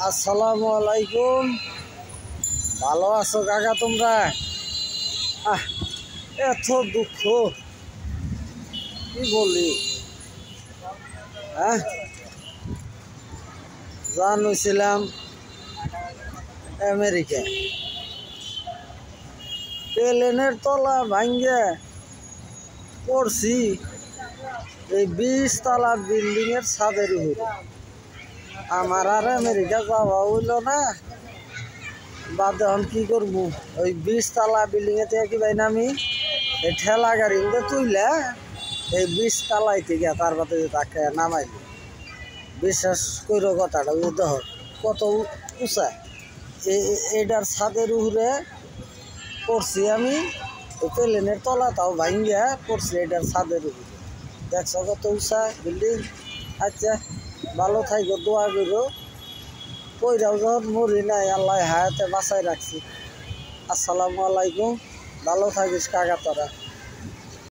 আসসালামু আলাইকুম। ভালো আছো কাকা তোমরা? এত দুঃখ কি বলি। জানিয়েছিলাম আমেরিকা, প্লেনের তলা ভাঙ্গে পড়ছি এই 20 তলা বিল্ডিং এর ছাদের উপরে। আমার আর আমেরিকা যাওয়া হইল না, বাদে এখন কি করবো। ওই 20 তলা বিল্ডিং এ থেকে কি ভাই নামি এই ঠেলা গাড়ি তুইলে এই 20 তলাই থেকে তার বাদে তাকে নামাইল। বিশ্বাস করো কথাটা, ওই দেখ কত উঁচা। এটার ছাদের উপরে পড়ছি আমি, প্লেনের তলা তাও ভাঙ্গিয়া পড়ছি এটার ছাদের উপরে। দেখছো কত উঁচা বিল্ডিং। আচ্ছা ভালো থাকো, দোয়া করো। কইরাও যখন মরি নাই, আল্লাহ হায়াতে বাঁচাই রাখছি। আসসালামু আলাইকুম, ভালো থাকিস কাকা তোরা।